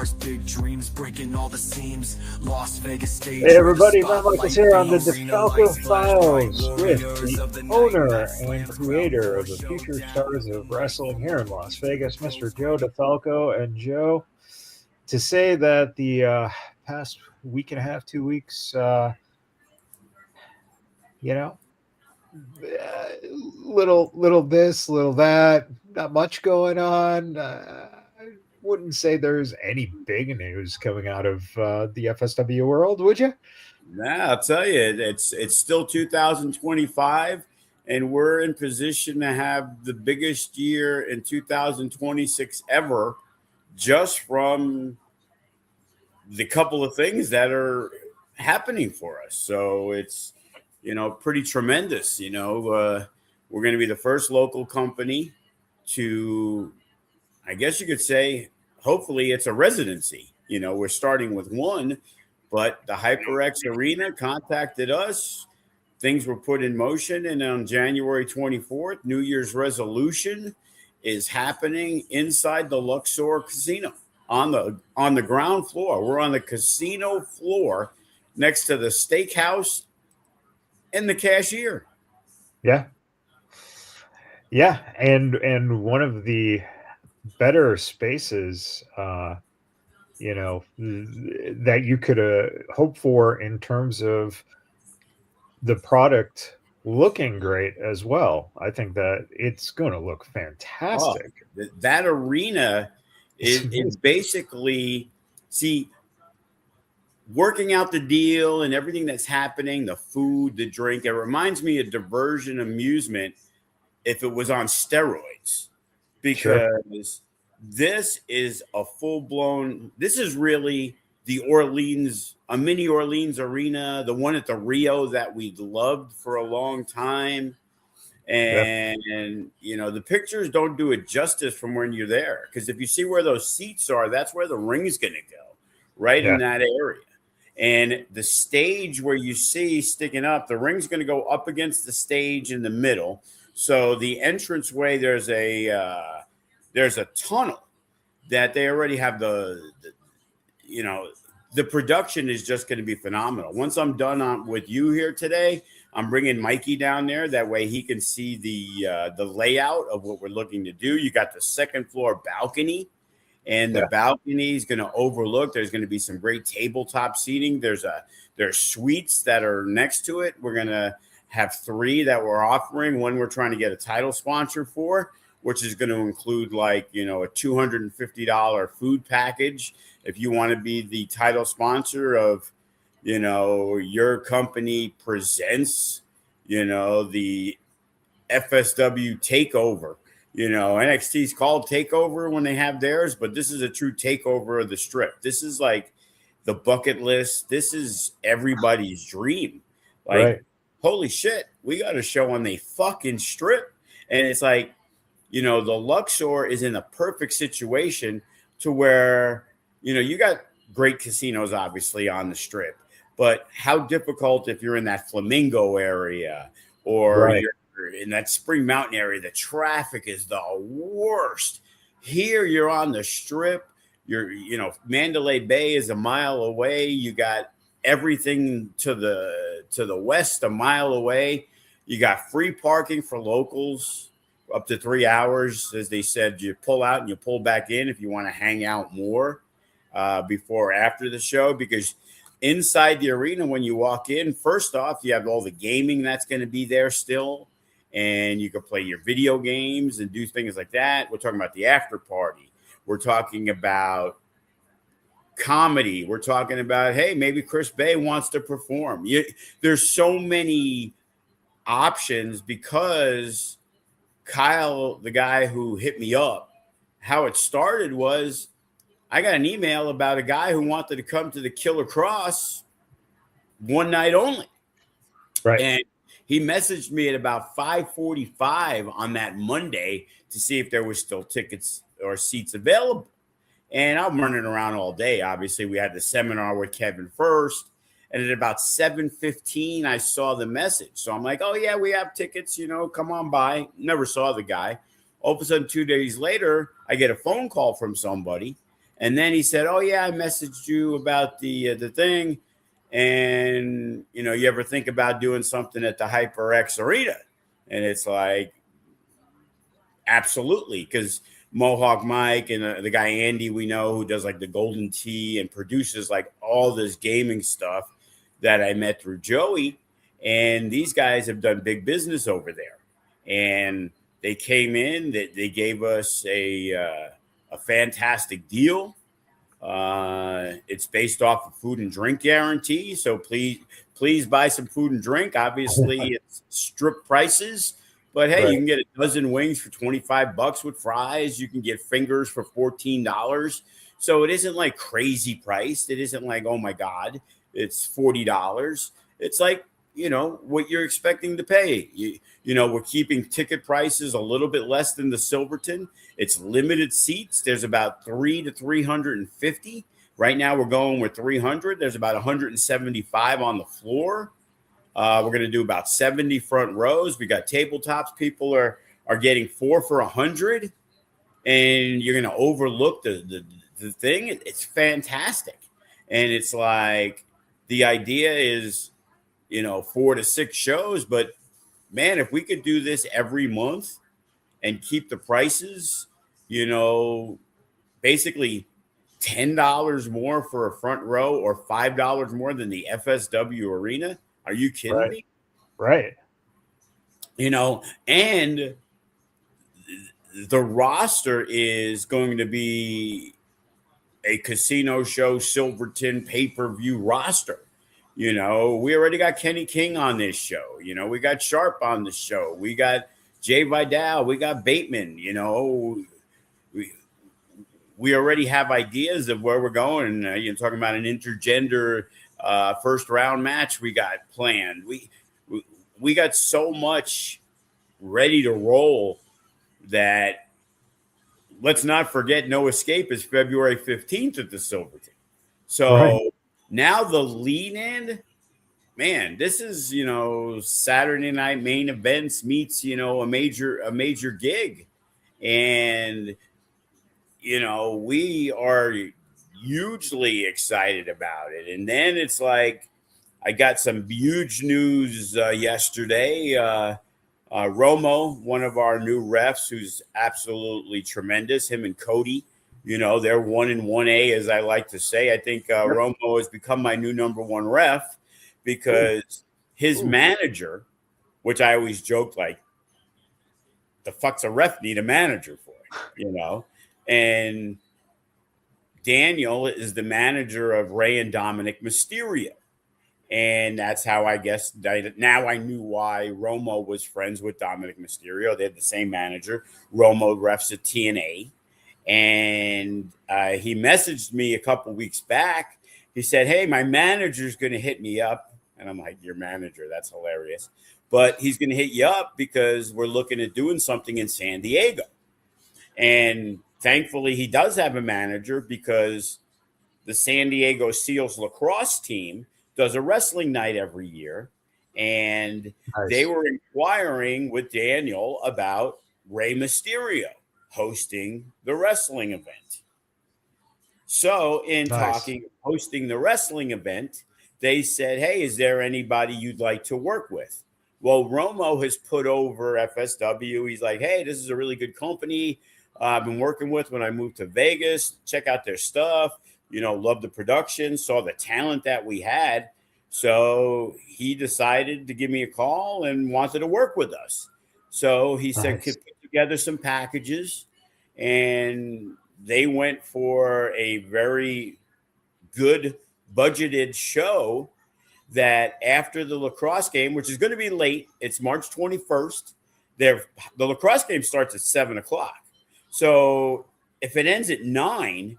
stars, big dreams, breaking all the seams. Las Vegas stage. Hey everybody, Matt Michaels here on the DeFalco Files with the owner and creator of the Future Stars of Wrestling here in Las Vegas, Mr. Joe DeFalco. And Joe, to say that the past week and a half, 2 weeks, little this, little that, not much going on. I wouldn't say there's any big news coming out of the FSW world, would you? Nah, I'll tell you, it's still 2025, and we're in position to have the biggest year in 2026 ever, just from the couple of things that are happening for us. So it's pretty tremendous. We're going to be the first local company to, I guess you could say, hopefully it's a residency. We're starting with one, but the HyperX Arena contacted us. Things were put in motion, and on January 24th, New Year's resolution is happening inside the Luxor Casino on the ground floor. We're on the casino floor next to the steakhouse and the cashier. Yeah, and one of the better spaces, that you could hope for in terms of the product looking great as well. I think that it's going to look fantastic. That arena is basically, working out the deal and everything that's happening, the food, the drink. It reminds me of Diversion Amusement if it was on steroids, because this is a full-blown, this is really a mini Orleans arena, the one at the Rio that we loved for a long time. And, the pictures don't do it justice from when you're there. Because if you see where those seats are, that's where the ring's going to go, right in that area. And the stage where you see sticking up, the ring's going to go up against the stage in the middle. So the entranceway, there's a tunnel that they already have the production is just going to be phenomenal. Once I'm done with you here today, I'm bringing Mikey down there. That way he can see the layout of what we're looking to do. You got the second floor balcony, and the balcony is going to overlook. There's going to be some great tabletop seating. There's suites that are next to it. We're going to have 3 that we're offering. One we're trying to get a title sponsor for, which is going to include a $250 food package if you want to be the title sponsor of, your company presents, the FSW takeover. NXT's called takeover when they have theirs, but this is a true takeover of the strip. This is like the bucket list. This is everybody's dream. Holy shit, we got a show on the fucking strip. And it's like, the Luxor is in a perfect situation to where, you got great casinos, obviously, on the strip. But how difficult if you're in that Flamingo area or you're in that Spring Mountain area, the traffic is the worst. Here you're on the strip. Mandalay Bay is a mile away. You got everything to the west a mile away. You got free parking for locals up to 3 hours. As they said, you pull out and you pull back in if you want to hang out more before or after the show, because inside the arena, when you walk in, first off, you have all the gaming that's going to be there still, and you can play your video games and do things like that. We're talking about the after party. We're talking about comedy. We're talking about, hey, maybe Chris Bay wants to perform. There's so many options, because Kyle, the guy who hit me up, how it started was I got an email about a guy who wanted to come to the Killer Cross one night only. Right. And he messaged me at about 5:45 on that Monday to see if there was still tickets or seats available. And I'm running around all day. Obviously, we had the seminar with Kevin first. And at about 7:15, I saw the message. So I'm like, oh, yeah, we have tickets, come on by. Never saw the guy. All of a sudden, 2 days later, I get a phone call from somebody. And then he said, "Oh yeah, I messaged you about the thing, and you ever think about doing something at the HyperX Arena?" And it's like, absolutely, because Mohawk Mike and the guy Andy we know who does like the Golden Tee and produces like all this gaming stuff that I met through Joey, and these guys have done big business over there, and they came in that they gave us a fantastic deal. It's based off of food and drink guarantee, so please buy some food and drink. Obviously, it's strip prices. But hey, Right. you can get a dozen wings for $25 with fries. You can get fingers for $14. So it isn't like crazy priced. It isn't like, oh my God, it's $40. It's like, what you're expecting to pay. We're keeping ticket prices a little bit less than the Silverton. It's limited seats. There's about 300 to 350. Right now we're going with 300. There's about 175 on the floor. We're going to do about 70 front rows. We got tabletops. People are getting 4 for $100, and you're going to overlook the thing. It's fantastic, and it's like the idea is 4 to 6 shows. But man, if we could do this every month and keep the prices, basically $10 more for a front row or $5 more than the FSW Arena. Are you kidding me? Right. And the roster is going to be a casino show Silverton pay-per-view roster. We already got Kenny King on this show. We got Sharp on the show. We got Jay Vidal. We got Bateman. We already have ideas of where we're going. You're talking about an intergender first round match we got planned. We got so much ready to roll that let's not forget No Escape is February 15th at the Silverton. So now the lead in, man, this is, Saturday night main events meets, a major gig. And, we are hugely excited about it. And then it's like, I got some huge news yesterday. Romo, one of our new refs, who's absolutely tremendous, him and Cody, they're 1 and 1A, as I like to say. I think Romo has become my new number one ref because his manager, which I always joke, like, the fuck's a ref need a manager for, and Daniel is the manager of Rey and Dominic Mysterio. And that's how I guess now I knew why Romo was friends with Dominic Mysterio. They had the same manager. Romo refs at TNA. And he messaged me a couple weeks back. He said, "Hey, my manager's going to hit me up." And I'm like, "Your manager? That's hilarious." But he's going to hit you up because we're looking at doing something in San Diego. And thankfully, he does have a manager because the San Diego Seals lacrosse team does a wrestling night every year. And they were inquiring with Daniel about Rey Mysterio hosting the wrestling event. So in hosting the wrestling event, they said, "Hey, is there anybody you'd like to work with?" Well, Romo has put over FSW. He's like, "Hey, this is a really good company I've been working with when I moved to Vegas. Check out their stuff. Love the production, saw the talent that we had." So he decided to give me a call and wanted to work with us. So he said, "Could put together some packages." And they went for a very good budgeted show that after the lacrosse game, which is going to be late, it's March 21st. The lacrosse game starts at 7:00. So if it ends at 9,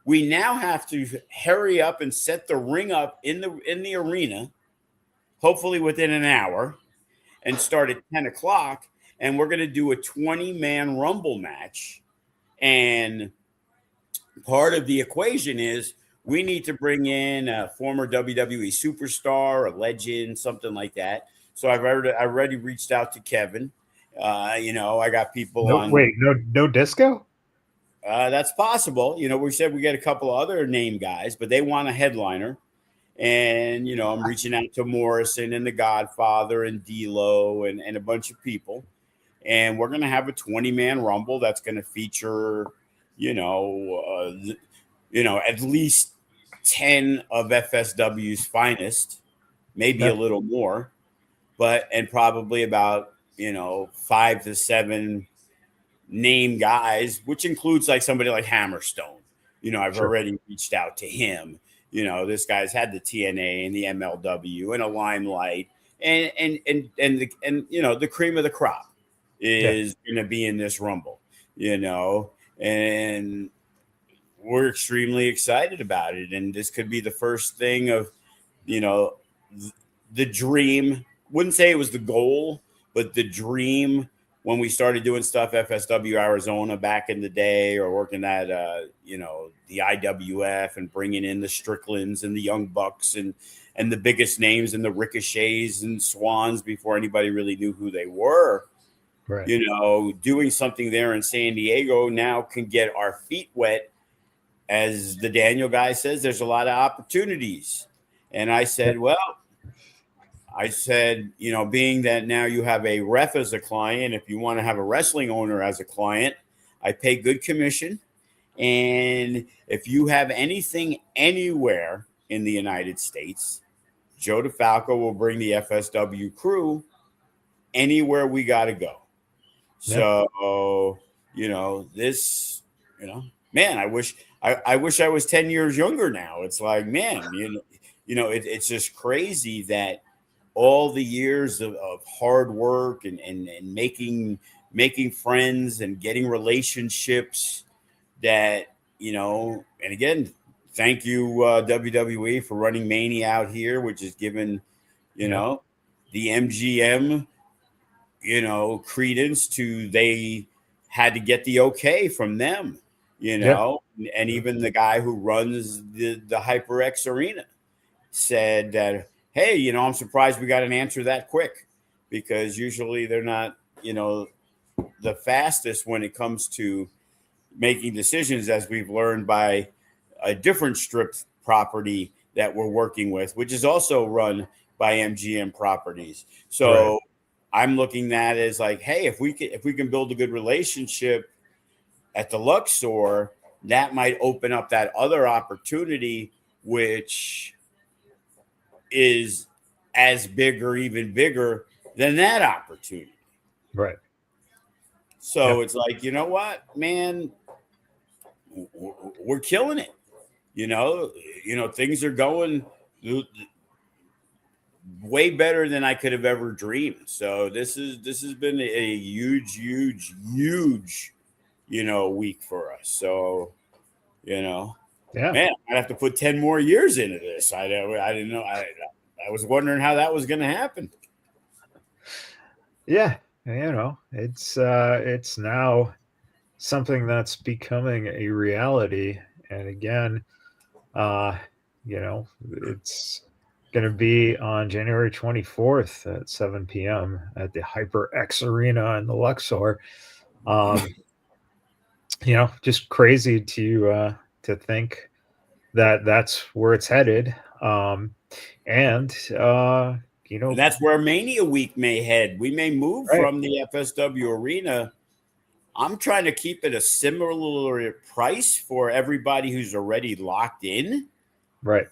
we now have to hurry up and set the ring up in the arena, hopefully within an hour, and start at 10:00. And we're going to do a 20-man Rumble match. And part of the equation is we need to bring in a former WWE superstar, a legend, something like that. So I've already reached out to Kevin. I got people on. Wait, no disco? That's possible. We said we get a couple of other name guys, but they want a headliner. And, I'm reaching out to Morrison and the Godfather and D-Lo and a bunch of people. And we're going to have a 20-man rumble that's going to feature, at least 10 of FSW's finest, maybe a little more, and probably about, 5 to 7 name guys, which includes like somebody like Hammerstone. I've already reached out to him. This guy's had the TNA and the MLW and a Limelight, and the cream of the crop is going to be in this rumble, and we're extremely excited about it. And this could be the first thing of, the dream. Wouldn't say it was the goal, but the dream when we started doing stuff FSW Arizona back in the day, or working at the IWF and bringing in the Stricklands and the Young Bucks and the biggest names and the Ricochets and Swans before anybody really knew who they were. Right. Doing something there in San Diego now can get our feet wet. As the Daniel guy says, there's a lot of opportunities. And I said, being that now you have a ref as a client, if you want to have a wrestling owner as a client, I pay good commission. And if you have anything anywhere in the United States, Joe DeFalco will bring the FSW crew anywhere we got to go. So, man, I wish I was 10 years younger now. It's like, man, it's just crazy that all the years of hard work and making friends and getting relationships that, and again, thank you, WWE, for running Mania out here, which is given, the MGM, credence to, they had to get the okay from them, and even the guy who runs the HyperX Arena said that, hey, I'm surprised we got an answer that quick, because usually they're not, the fastest when it comes to making decisions, as we've learned by a different strip property that we're working with, which is also run by MGM Properties. So I'm looking at it as like, hey, if we can build a good relationship at the Luxor, that might open up that other opportunity, which is as big or even bigger than that opportunity. Right. So it's like, you know what, man, we're killing it. Things are going way better than I could have ever dreamed. So this has been a huge week for us. So, man, I'd have to put 10 more years into this. I didn't know. I was wondering how that was going to happen. Yeah. It's now something that's becoming a reality. And again, it's going to be on January 24th at 7 p.m. at the HyperX Arena in the Luxor. Just crazy to think that that's where it's headed. And that's where Mania Week may head. We may move from the FSW Arena. I'm trying to keep it a similar price for everybody who's already locked in. Right.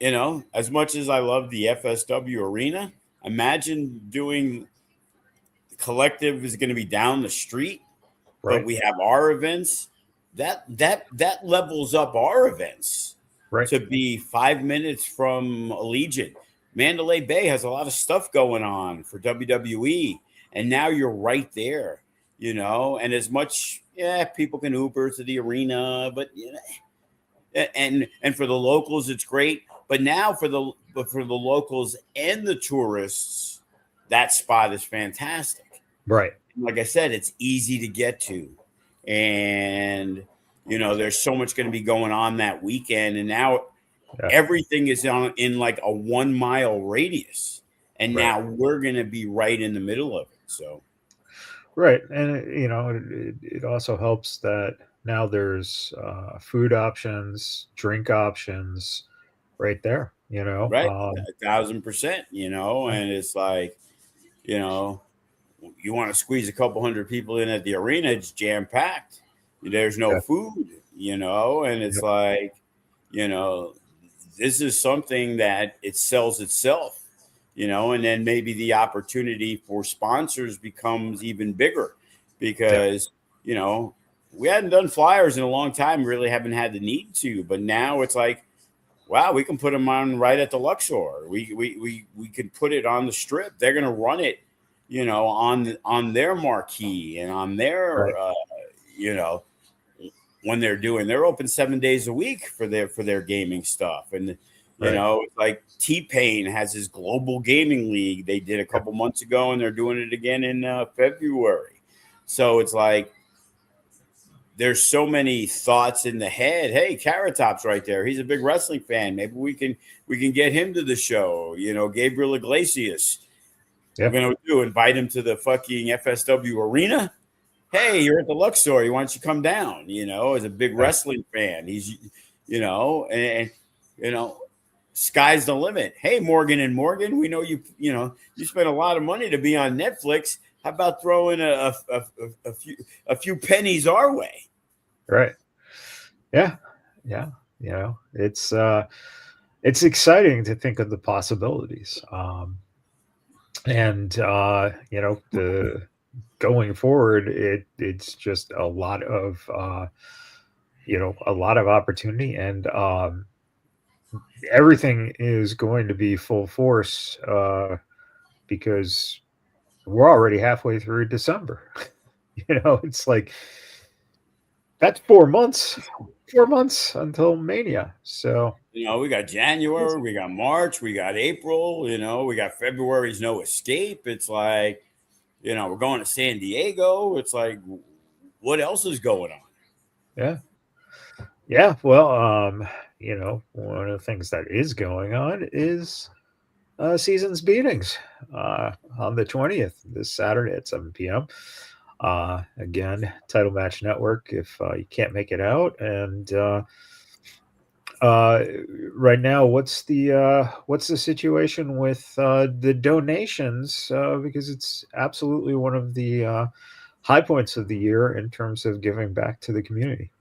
As much as I love the FSW Arena, imagine doing Collective is going to be down the street, but we have our events. That levels up our events to be 5 minutes from Allegiant. Mandalay Bay has a lot of stuff going on for WWE, and now you're right there, and as much, people can Uber to the arena, but and for the locals, it's great. But now for the locals and the tourists, that spot is fantastic. Right. Like I said, it's easy to get to, and there's so much going to be going on that weekend, and now everything is in like a 1 mile radius, and now we're going to be right in the middle of it. So, Right, and it also helps that now there's food options, drink options, right there. Right. 1,000%, Yeah, and it's like, you know, you want to squeeze a couple hundred people in at the arena, it's jam packed. There's no yeah, food, and it's yep, like, you know, this is something that it sells itself, and then maybe the opportunity for sponsors becomes even bigger yeah, because, you know, we hadn't done flyers in a long time, really haven't had the need to, but now it's like, wow, we can put them on right at the Luxor. We could put it on the strip. They're going to run it, on their marquee and on right, their, you know, when they're open 7 days a week for their gaming stuff. And, right, like T-Pain has his global gaming league. They did a yep, couple months ago and they're doing it again in February. So it's like, there's so many thoughts in the head. Hey, Carrot Top's right there. He's a big wrestling fan. Maybe we can get him to the show. Gabriel Iglesias. We're yeah, gonna invite him to the fucking FSW arena. Hey, you're at the Luxor. Why don't you come down? As a big yeah, wrestling fan, he's and sky's the limit. Hey, Morgan and Morgan, we know you spent a lot of money to be on Netflix. How about throwing a few pennies our way? right, yeah, yeah. It's exciting to think of the possibilities, and the going forward, it's just a lot of opportunity, and everything is going to be full force because we're already halfway through December. It's like that's 4 months, 4 months until Mania. So We got January, we got March, we got April, we got February's no escape. It's like, we're going to San Diego. It's like, what else is going on? yeah, yeah. Well, one of the things that is going on is season's beatings on the 20th, this Saturday at 7 p.m. Again, Title Match Network if you can't make it out. And uh, right now, what's the situation with the donations? Because it's absolutely one of the high points of the year in terms of giving back to the community.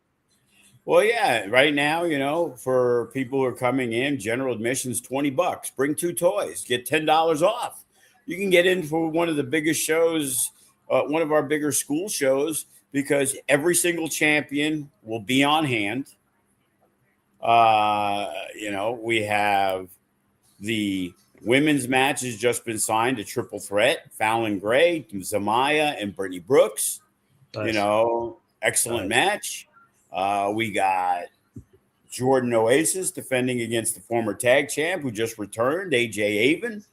Well, yeah, right now, for people who are coming in, general admission's $20. Bring two toys, get $10 off. You can get in for one of the biggest shows, one of our bigger school shows, because every single champion will be on hand. We have the women's match has just been signed, a triple threat: Fallon Gray, Zamaya, and Brittany Brooks. Nice, Excellent nice. match. We got Jordan Oasis defending against the former tag champ who just returned, AJ Avon.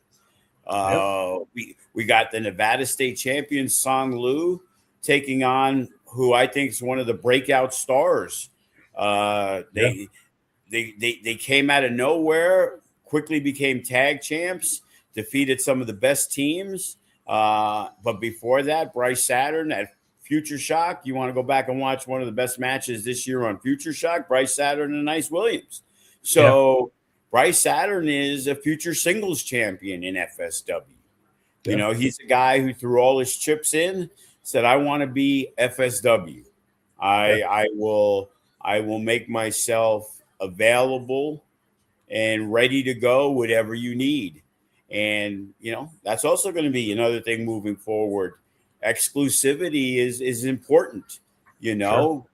Yep, We got the Nevada State champion Song Lu taking on who I think is one of the breakout stars. Uh, yeah, they they came out of nowhere, quickly became tag champs, defeated some of the best teams. But before that, Bryce Saturn at Future Shock. You want to go back and watch one of the best matches this year on Future Shock? Bryce Saturn and Ice Williams. yeah, So Bryce Saturn is a future singles champion in FSW. yeah, He's a guy who threw all his chips in, said, "I want to be FSW. yeah, I will make myself available and ready to go, whatever you need." And that's also going to be another thing moving forward. Exclusivity is important. You sure, know,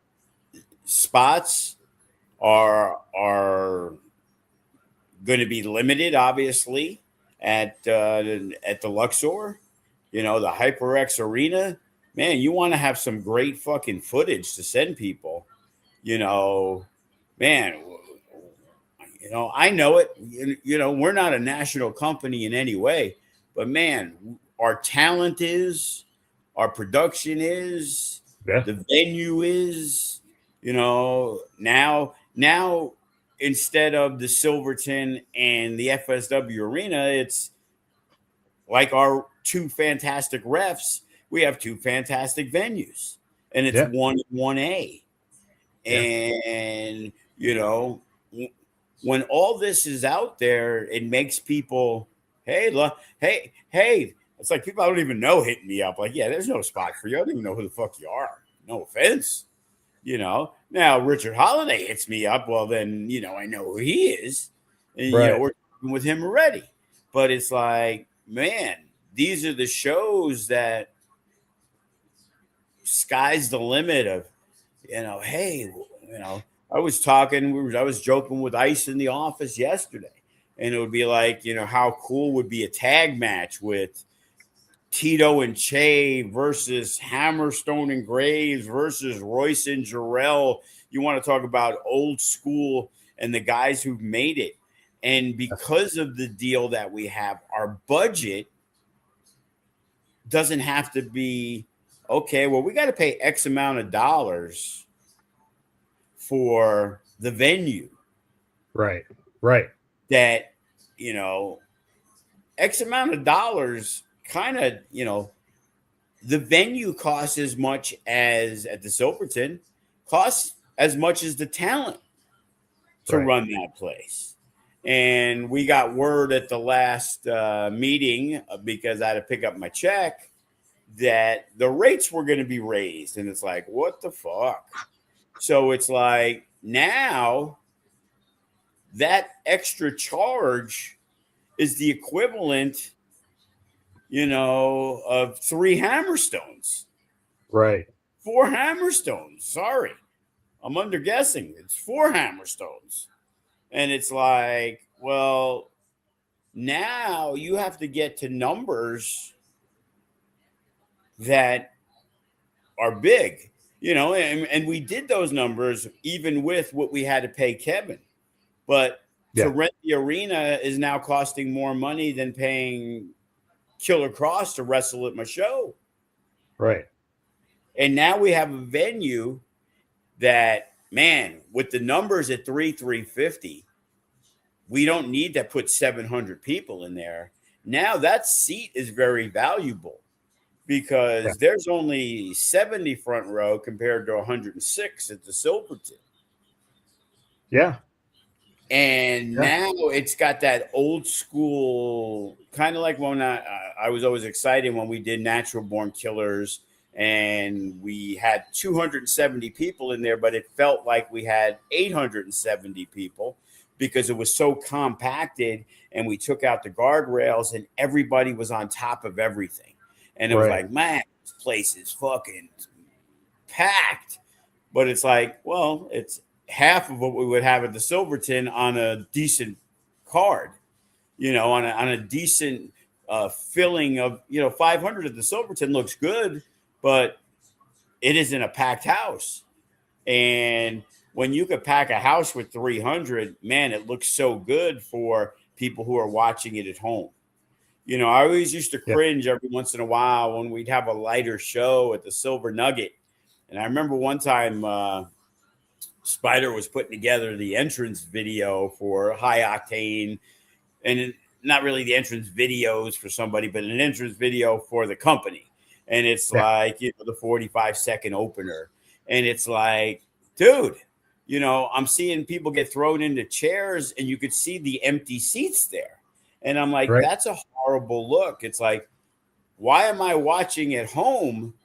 Spots are going to be limited, obviously, at the Luxor. The HyperX Arena. Man, you want to have some great fucking footage to send people. You know, man, I know it. We're not a national company in any way, but man, our talent is, our production is, yeah, the venue is, now instead of the Silverton and the FSW arena, it's like our two fantastic refs we have two fantastic venues, and it's 1A. And, when all this is out there, it makes people, hey, look, hey, it's like people I don't even know hitting me up. Like, yeah, there's no spot for you. I don't even know who the fuck you are. No offense. Now Richard Holiday hits me up. Well, then, I know who he is. And, we're talking with him already. But it's like, man, these are the shows that sky's the limit of, hey, I was joking with Ice in the office yesterday, and it would be like, how cool would be a tag match with Tito and Che versus Hammerstone and Graves versus Royce and Jarrell. You want to talk about old school and the guys who've made it. And because of the deal that we have, our budget doesn't have to be, okay, well, we got to pay X amount of dollars for the venue. Right. That, X amount of dollars kind of, the venue costs as much as at the Silverton, costs as much as the talent to run that place. And we got word at the last meeting, because I had to pick up my check, that the rates were going to be raised. And it's like, what the fuck? So it's like, now that extra charge is the equivalent, of 3 Hammerstones. Right. 4 Hammerstones. Sorry. I'm underguessing. It's 4 Hammerstones. And it's like, well, now you have to get to numbers that are big, and we did those numbers even with what we had to pay Kevin. But to rent the arena is now costing more money than paying Killer Cross to wrestle at my show. Right. And now we have a venue that, man, with the numbers at 350, we don't need to put 700 people in there. Now that seat is very valuable because there's only 70 front row compared to 106 at the Silverton. Yeah. And now it's got that old school, kind of like when I was always excited when we did Natural Born Killers and we had 270 people in there, but it felt like we had 870 people because it was so compacted and we took out the guardrails and everybody was on top of everything. And it was like, man, this place is fucking packed. But it's like, well, it's half of what we would have at the Silverton on a decent card, on a decent filling of, 500 at the Silverton looks good, but it isn't a packed house. And when you could pack a house with 300, man, it looks so good for people who are watching it at home. I always used to cringe every once in a while when we'd have a lighter show at the Silver Nugget. And I remember one time Spider was putting together the entrance video for High Octane, and not really the entrance videos for somebody, but an entrance video for the company. And it's like, the 45-second opener. And it's like, dude, I'm seeing people get thrown into chairs and you could see the empty seats there. And I'm like, that's a horrible look. It's like, why am I watching at home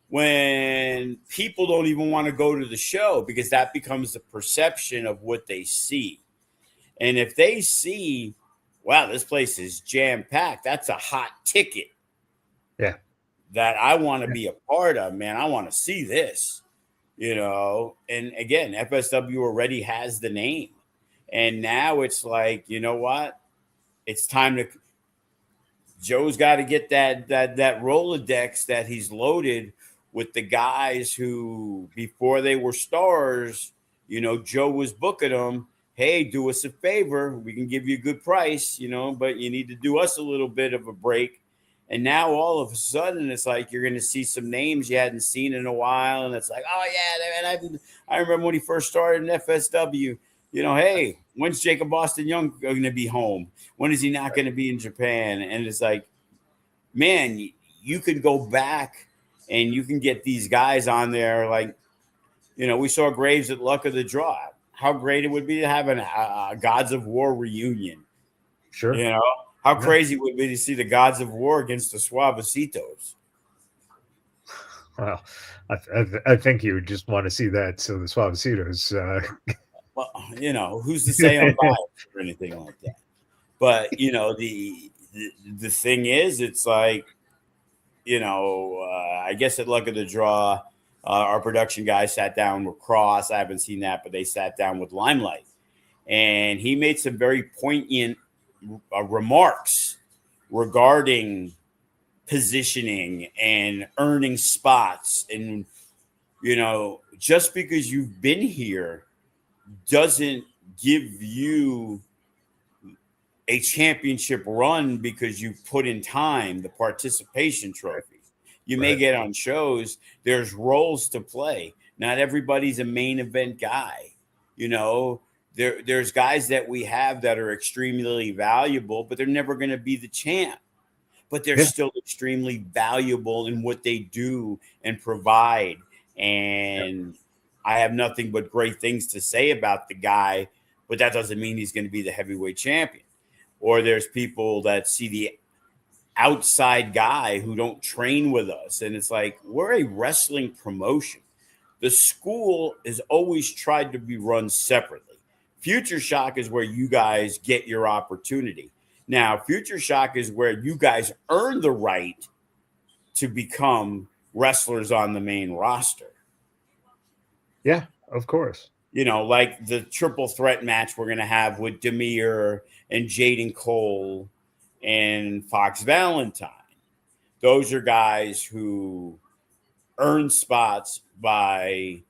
when people don't even want to go to the show? Because that becomes the perception of what they see. And if they see, wow, this place is jam-packed, that's a hot ticket. Yeah. That I want to be a part of, man. I want to see this, And again, FSW already has the name. And now it's like, you know what? It's time to Joe's got to get that Rolodex that he's loaded with the guys who, before they were stars, Joe was booking them. Hey, do us a favor. We can give you a good price, but you need to do us a little bit of a break. And now all of a sudden, it's like you're going to see some names you hadn't seen in a while. And it's like, oh, yeah, man, I remember when he first started in FSW. Hey, when's Jacob Austin Young going to be home? When is he not going to be in Japan? And it's like, man, you can go back and you can get these guys on there. Like, we saw Graves at Luck of the Draw. How great it would be to have a Gods of War reunion. Sure. How crazy would it be to see the Gods of War against the Suavecitos? Well, I think you would just want to see that. So the Suavecitos. Well, who's to say I'm biased or anything like that? But the thing is, it's like, I guess at Luck of the Draw, our production guy sat down with Cross. I haven't seen that, but they sat down with Limelight, and he made some very poignant remarks regarding positioning and earning spots. And, just because you've been here doesn't give you a championship run because you put in time, the participation trophy. You may get on shows. There's roles to play. Not everybody's a main event guy. There's guys that we have that are extremely valuable, but they're never going to be the champ. But they're still extremely valuable in what they do and provide. And I have nothing but great things to say about the guy, but that doesn't mean he's going to be the heavyweight champion. Or there's people that see the outside guy who don't train with us. And it's like, we're a wrestling promotion. The school has always tried to be run separately. Future Shock is where you guys get your opportunity. Now, Future Shock is where you guys earn the right to become wrestlers on the main roster. Yeah, of course. Like the triple threat match we're going to have with Demir and Jaden Cole and Fox Valentine. Those are guys who earn spots by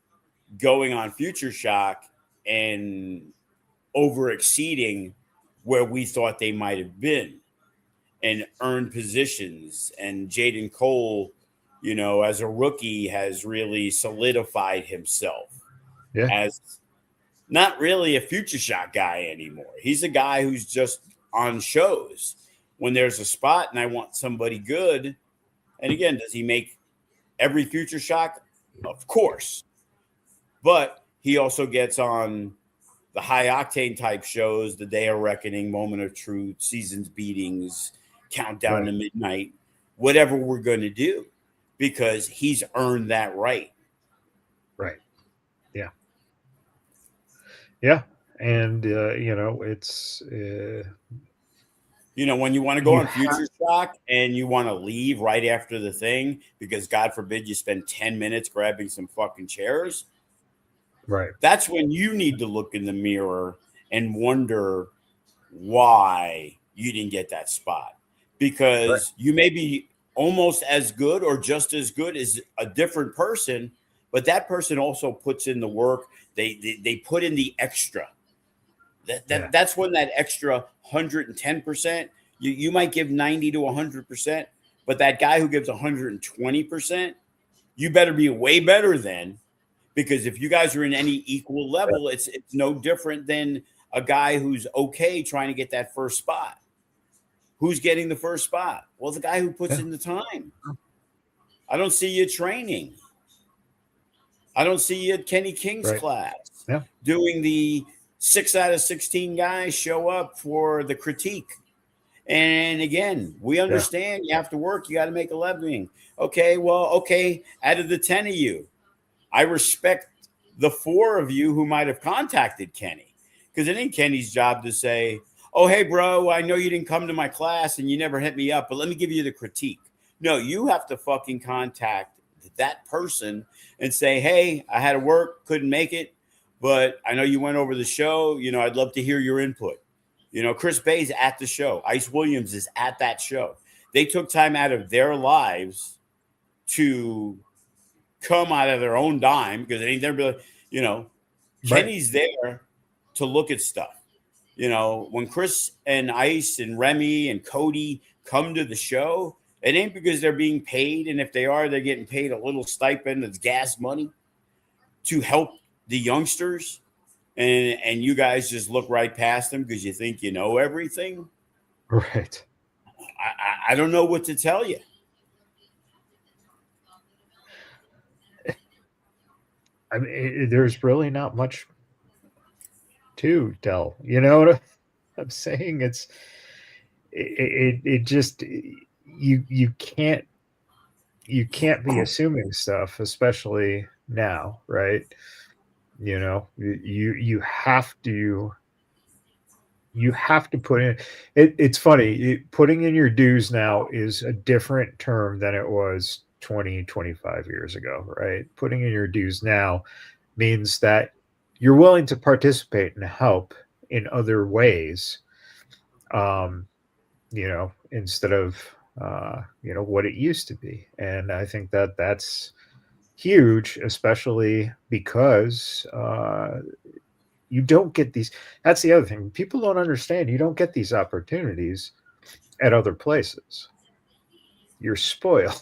going on Future Shock and over exceeding where we thought they might have been and earn positions. And Jaden Cole, as a rookie, has really solidified himself as not really a Future Shock guy anymore. He's a guy who's just on shows when there's a spot and I want somebody good. And again, does he make every Future Shock? Of course. But he also gets on the high octane type shows, the Day of Reckoning, Moment of Truth, Seasons Beatings, Countdown to Midnight, whatever we're going to do, because he's earned that right. Right. Yeah. Yeah. And, it's, when you want to go on Future Shock and you want to leave right after the thing, because God forbid you spend 10 minutes grabbing some fucking chairs. Right. That's when you need to look in the mirror and wonder why you didn't get that spot, because you may be almost as good or just as good as a different person, but that person also puts in the work. They put in the extra. That's when that extra 110%, you might give 90 to 100%, but that guy who gives 120%, you better be way better than, because if you guys are in any equal level, it's no different than a guy who's okay trying to get that first spot. Who's getting the first spot? Well, the guy who puts in the time. I don't see you training. I don't see you at Kenny King's class doing the 6 out of 16 guys show up for the critique. And again, we understand you have to work. You got to make a living. Okay, out of the 10 of you, I respect the 4 of you who might have contacted Kenny, because it ain't Kenny's job to say, oh, hey, bro, I know you didn't come to my class and you never hit me up, but let me give you the critique. No, you have to fucking contact that person and say, hey, I had to work, couldn't make it, but I know you went over the show. I'd love to hear your input. Chris Bay's at the show. Ice Williams is at that show. They took time out of their lives to come out of their own dime, because it ain't there. Kenny's there to look at stuff. When Chris and Ice and Remy and Cody come to the show, it ain't because they're being paid. And if they are, they're getting paid a little stipend of gas money to help the youngsters. And you guys just look right past them because you think you know everything. Right. I don't know what to tell you. I mean, there's really not much to tell. You know what I'm saying? It just you can't be assuming stuff, especially now, right? You have to put in it's funny, putting in your dues now is a different term than it was 20-25 years ago, right? Putting in your dues now means that you're willing to participate and help in other ways, um, instead of what it used to be. And I think that that's huge, especially because you don't get these. That's the other thing. People don't understand. You don't get these opportunities at other places. You're spoiled.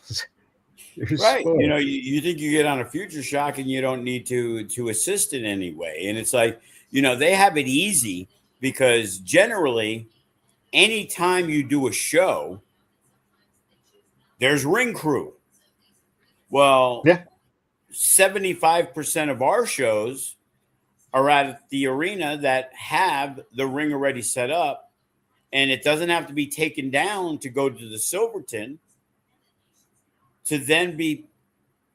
You're Right. You spoiled. know, you think you get on a future shock and you don't need to assist in any way. And it's like, they have it easy because generally, anytime you do a show, there's ring crew. Well, Yeah. 75% of our shows are at the arena that have the ring already set up, and it doesn't have to be taken down to go to the Silverton to then be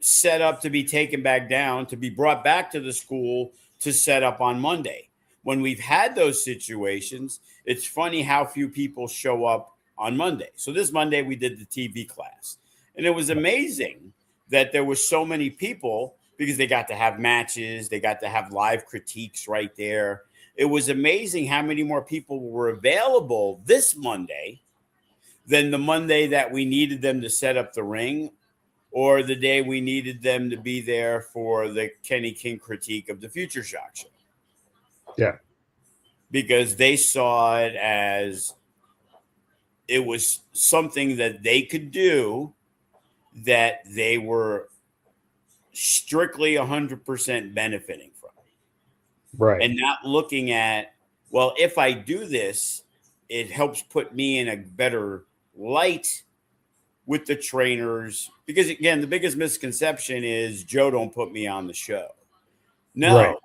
set up to be taken back down, to be brought back to the school to set up on Monday. When we've had those situations, it's funny how few people show up on Monday. So this Monday we did the TV class, and it was amazing that there were so many people because they got to have matches, they got to have live critiques right there. It was amazing how many more people were available this Monday than the Monday that we needed them to set up the ring, or the day we needed them to be there for the Kenny King critique of the Future Shock show. Yeah. Because they saw it as it was something that they could do, that they were strictly 100% benefiting from. Right. And not looking at, well, if I do this, it helps put me in a better light with the trainers, because again, the biggest misconception is Joe don't put me on the show. No, Right.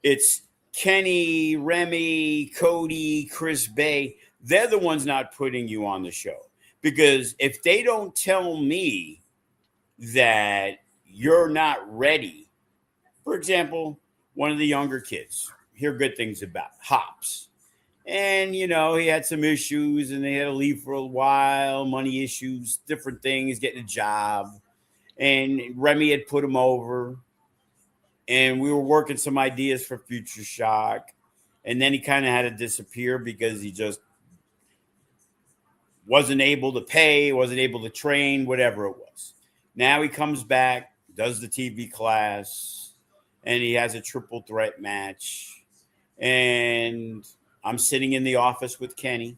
it's Kenny, Remy, Cody, Chris Bay. They're the ones not putting you on the show, because if they don't tell me that you're not ready, for example, one of the younger kids, hear good things about Hops. And, he had some issues and they had to leave for a while, money issues, different things, getting a job. And Remy had put him over. And we were working some ideas for Future Shock. And then he kind of had to disappear because he just wasn't able to pay, wasn't able to train, whatever it was. Now he comes back, does the TV class, and he has a triple threat match. And I'm sitting in the office with Kenny,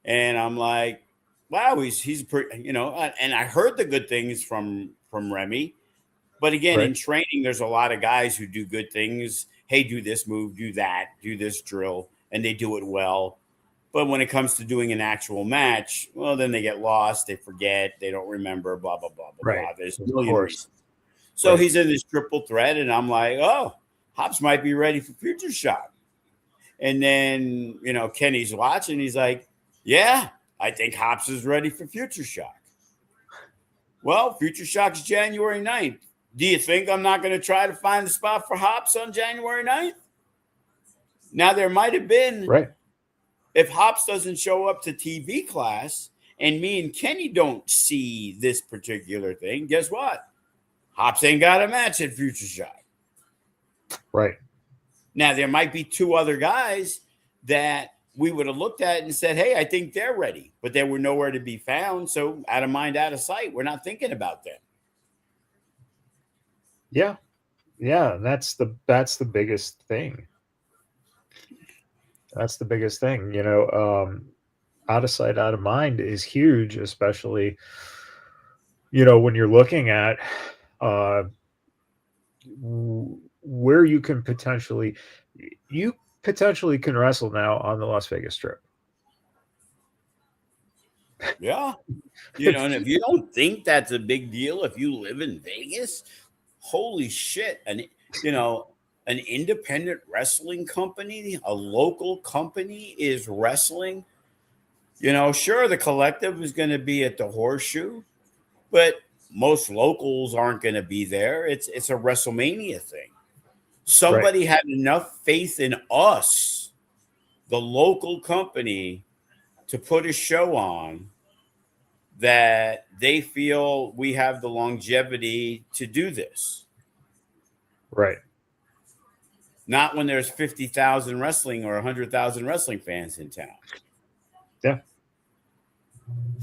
and I'm like, wow, he's pretty, and I heard the good things from Remy. But again, Right. in training, there's a lot of guys who do good things. Hey, do this move, do that, do this drill, and they do it well. But when it comes to doing an actual match, well, then they get lost, they forget, they don't remember, blah, blah, blah, blah, Right. blah. There's a Of million course. reasons. So Right. he's in this triple threat, and I'm like, oh, Hops might be ready for Future Shock. And then, Kenny's watching. He's like, yeah, I think Hops is ready for Future Shock. Well, Future Shock's January 9th. Do you think I'm not going to try to find the spot for Hops on January 9th? Now, there might have been, Right. if Hops doesn't show up to TV class and me and Kenny don't see this particular thing, guess what? Hops ain't got a match at Future Shock. Right. Now, there might be two other guys that we would have looked at and said, hey, I think they're ready, but they were nowhere to be found. So out of mind, out of sight. We're not thinking about them. Yeah. Yeah. That's the biggest thing. That's the biggest thing. Out of sight, out of mind is huge, especially, when you're looking at where you potentially can wrestle now on the Las Vegas Strip. Yeah. And if you don't think that's a big deal, if you live in Vegas, holy shit. And, you know, an independent wrestling company, a local company is wrestling. You know, sure, the collective is going to be at the Horseshoe, but most locals aren't going to be there. It's a WrestleMania thing. Somebody had enough faith in us, the local company, to put a show on that they feel we have the longevity to do this. Right. Not when there's 50,000 wrestling or 100,000 wrestling fans in town. Yeah.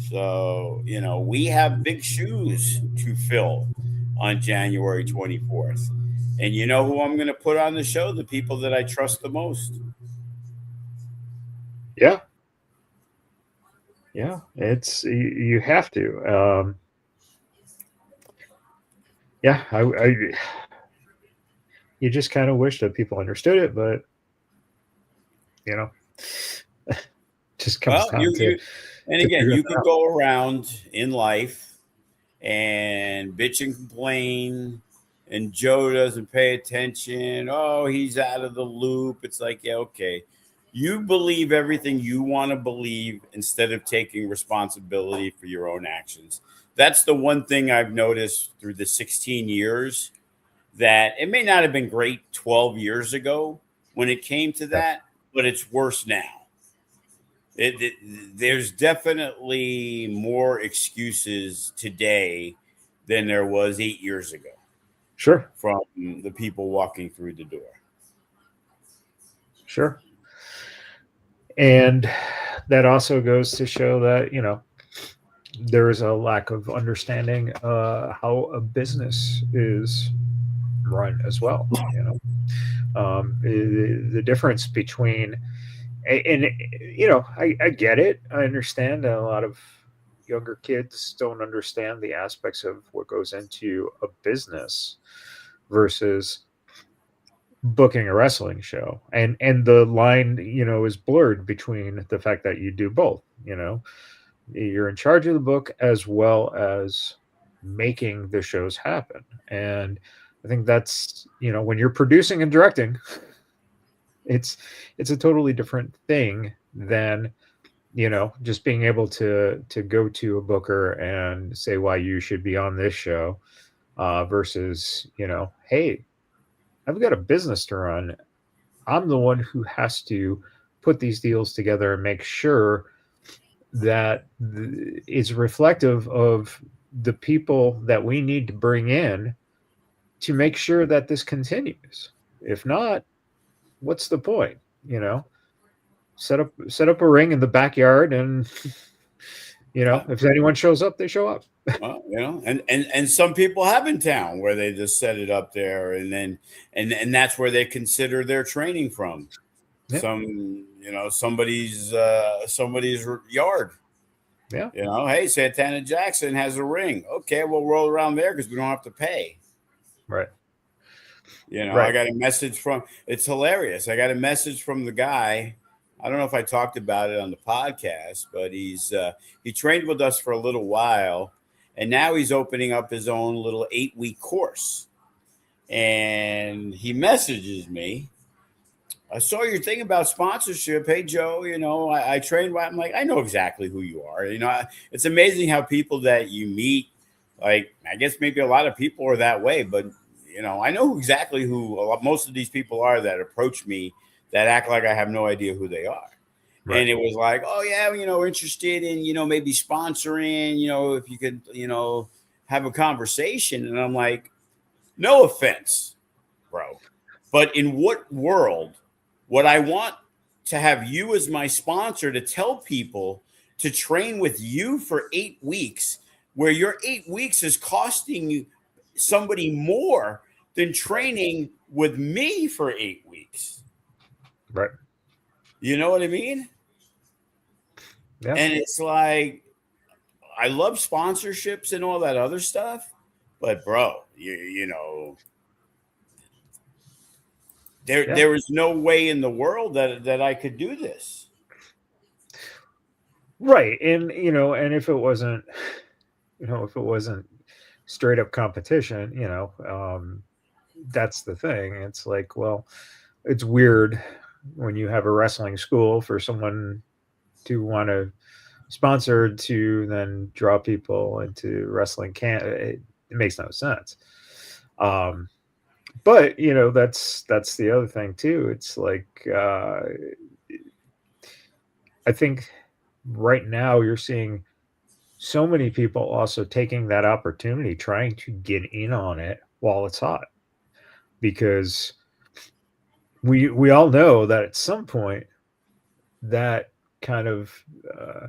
So, you know, we have big shoes to fill on January 24th. And you know who I'm going to put on the show? The people that I trust the most. Yeah. Yeah. It's, you have to. Yeah. You just kind of wish that people understood it, but, you know, just comes down to. And again, you can go around in life and bitch and complain, and Joe doesn't pay attention. Oh, he's out of the loop. It's like, yeah, okay. You believe everything you want to believe instead of taking responsibility for your own actions. That's the one thing I've noticed through the 16 years, that it may not have been great 12 years ago when it came to that, but it's worse now. There's definitely more excuses today than there was 8 years ago. Sure. From the people walking through the door. Sure. And that also goes to show that, you know, there is a lack of understanding how a business is run as well. You know, the difference between, and you know, I get it. I understand that a lot of younger kids don't understand the aspects of what goes into a business versus booking a wrestling show, and the line, you know, is blurred between the fact that you do both. You know, you're in charge of the book as well as making the shows happen. And I think that's, you know, when you're producing and directing, it's a totally different thing than, you know, just being able to go to a booker and say why you should be on this show, versus, you know, hey, I've got a business to run. I'm the one who has to put these deals together and make sure that it's reflective of the people that we need to bring in to make sure that this continues. If not, what's the point? You know, set up a ring in the backyard, and you know, if anyone shows up, they show up. Well, you know, and some people have in town where they just set it up there, and then and that's where they consider their training from. Yeah. Some, you know, somebody's yard. Yeah. You know, hey, Santana Jackson has a ring. Okay, we'll roll around there because we don't have to pay. Right. You know, right. I got a message from, it's hilarious. I got a message from the guy. I don't know if I talked about it on the podcast, but he trained with us for a little while, and now he's opening up his own little 8-week course. And he messages me, I saw your thing about sponsorship. Hey, Joe, you know, I trained. I'm like, I know exactly who you are. You know, it's amazing how people that you meet, like, I guess maybe a lot of people are that way, but, you know, I know exactly who most of these people are that approach me that act like I have no idea who they are. Right. And it was like, oh, yeah, you know, interested in, you know, maybe sponsoring, you know, if you could, you know, have a conversation. And I'm like, no offense, bro, but in what world would I want to have you as my sponsor to tell people to train with you for 8 weeks, where your 8 weeks is costing you somebody more than training with me for 8 weeks? Right. You know what I mean? Yeah. And it's like, I love sponsorships and all that other stuff, but bro, you know, there was no way in the world that I could do this. Right. And, you know, and if it wasn't, you know, straight up competition, that's the thing. It's like, well, it's weird when you have a wrestling school for someone to want to sponsor to then draw people into wrestling. It makes no sense. Um, but that's the other thing too. It's like I think right now you're seeing so many people also taking that opportunity, trying to get in on it while it's hot, because we all know that at some point that kind of uh,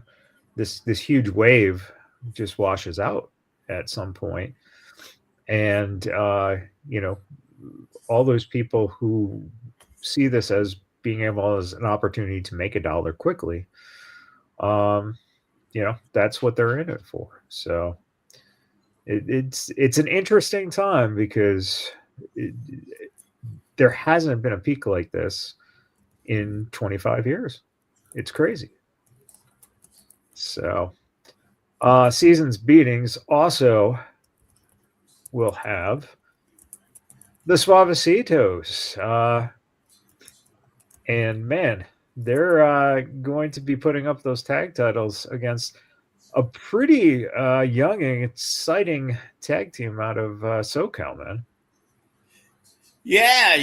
this huge wave just washes out at some point, and all those people who see this as being able as an opportunity to make a dollar quickly, um, that's what they're in it for. So it's an interesting time because it, there hasn't been a peak like this in 25 years. It's crazy. So season's beatings also will have the Suavecitos. And man, they're going to be putting up those tag titles against a pretty young and exciting tag team out of SoCal, man. Yeah,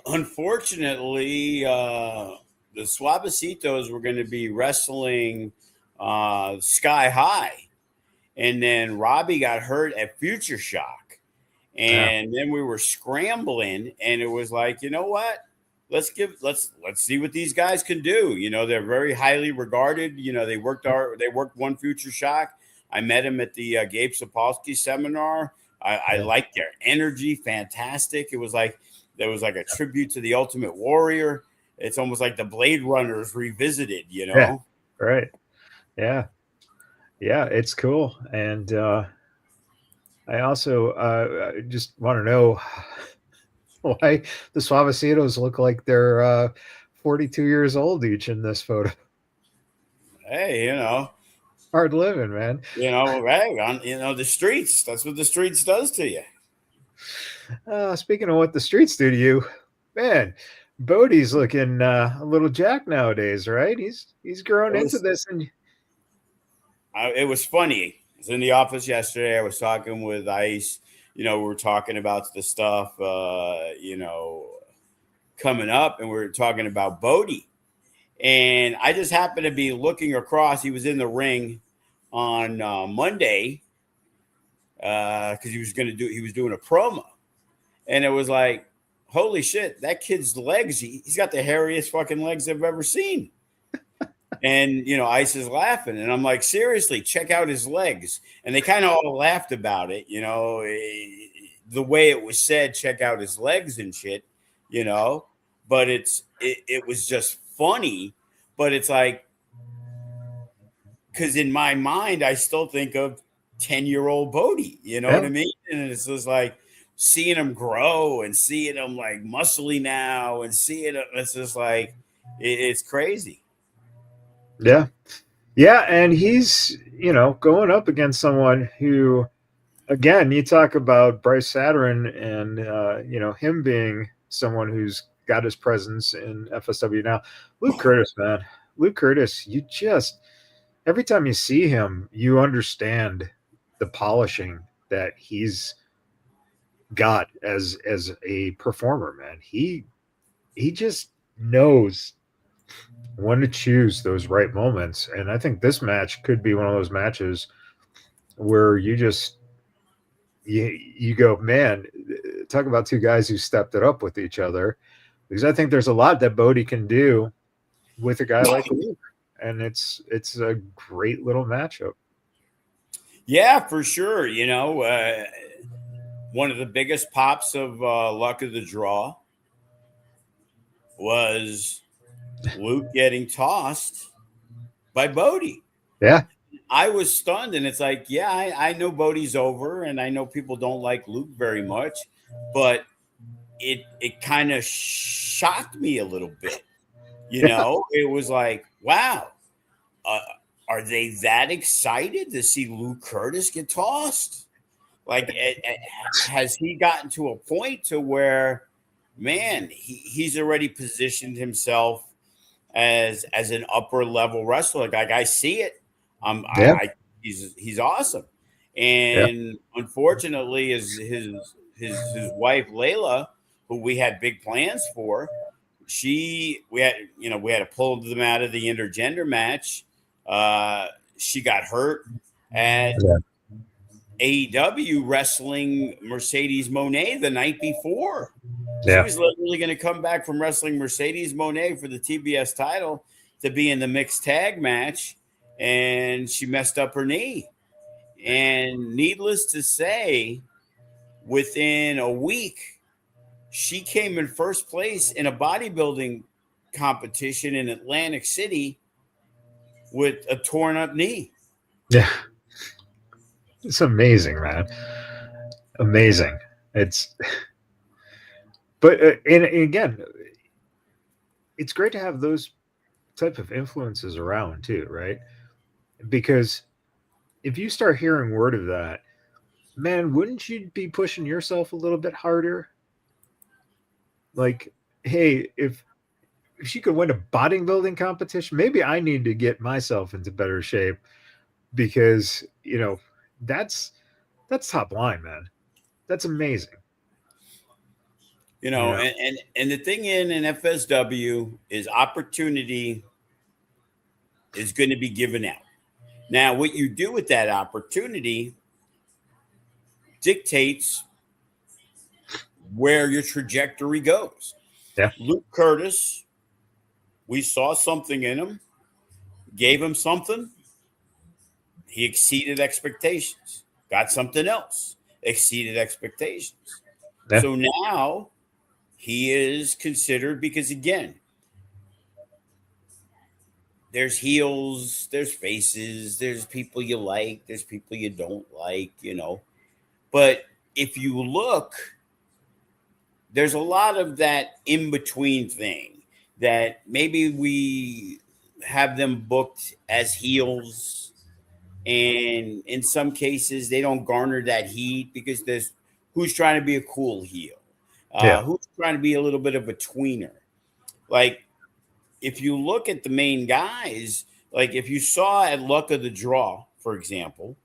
unfortunately, the Suavecitos were going to be wrestling Sky High, and then Robbie got hurt at Future Shock, Yeah. and then we were scrambling, and it was like, you know what? Let's see what these guys can do. They're very highly regarded. They worked one Future Shock. I met him at the Gabe Sapolsky seminar. I Yeah. liked their energy, fantastic. There was like a tribute to the Ultimate Warrior. It's almost like the Blade Runners revisited, Yeah. Right. Yeah. Yeah. It's cool. And I also just want to know why the Suavecitos look like they're 42 years old each in this photo. Hey, Hard living, man. hey, on the streets. That's what the streets does to you. Speaking of what the streets do to you, man, Bodie's looking a little jacked nowadays, right? He's grown It into was this, and it was funny. I was in the office yesterday. I was talking with Ice. We were talking about the stuff, coming up, and we were talking about Bodie. And I just happened to be looking across. He was in the ring on Monday because he was doing a promo, and it was like, holy shit, that kid's legs. He's got the hairiest fucking legs I've ever seen. And, Ice is laughing. And I'm like, seriously, check out his legs. And they kind of all laughed about it, the way it was said, check out his legs and shit, But it was just funny. But it's like, because in my mind, I still think of 10-year-old Bodie, you know what I mean? And it's just like seeing him grow and seeing him like muscly now and seeing him, it's just like, it's crazy. yeah, yeah, and he's going up against someone who, again, you talk about Bryce Saturn and him being someone who's got his presence in FSW now. Luke Curtis, man, Luke Curtis, you just every time you see him, you understand the polishing that he's got as a performer, man. He just knows when to choose those right moments. And I think this match could be one of those matches where you go, man, talk about two guys who stepped it up with each other. Because I think there's a lot that Bodie can do with a guy like Luke. And it's a great little matchup. Yeah, for sure. One of the biggest pops of luck of the draw was Luke getting tossed by Bodie. Yeah. I was stunned, and it's like, yeah, I know Bodie's over, and I know people don't like Luke very much, but it kind of shocked me a little bit. It was like, wow, are they that excited to see Luke Curtis get tossed? Like, has he gotten to a point to where, man, he's already positioned himself as an upper level wrestler? Like I see it. Yeah. He's awesome. Yeah. And unfortunately, his wife Layla, who we had big plans for, we had to pull them out of the intergender match. She got hurt at Yeah. AEW wrestling Mercedes Moné the night before. She Yeah. was literally going to come back from wrestling Mercedes Moné for the TBS title to be in the mixed tag match, and she messed up her knee. And needless to say, within a week, she came in first place in a bodybuilding competition in Atlantic City with a torn up knee. Yeah. It's amazing, man. Amazing. It's, but and again, it's great to have those type of influences around too, right? Because if you start hearing word of that, man, wouldn't you be pushing yourself a little bit harder? Like, hey, if she could win a bodybuilding competition, maybe I need to get myself into better shape because that's top line, man. That's amazing. And the thing in FSW is opportunity is going to be given out. Now, what you do with that opportunity dictates where your trajectory goes. Yeah. Luke Curtis, we saw something in him, gave him something. He exceeded expectations. Got something else, exceeded expectations. Yeah. So now he is considered, because again, there's heels, there's faces, there's people you like, there's people you don't like, But if you look, there's a lot of that in between thing that maybe we have them booked as heels, and in some cases they don't garner that heat because there's who's trying to be a cool heel, who's trying to be a little bit of a tweener. Like, if you look at the main guys, like if you saw at Luck of the Draw, for example,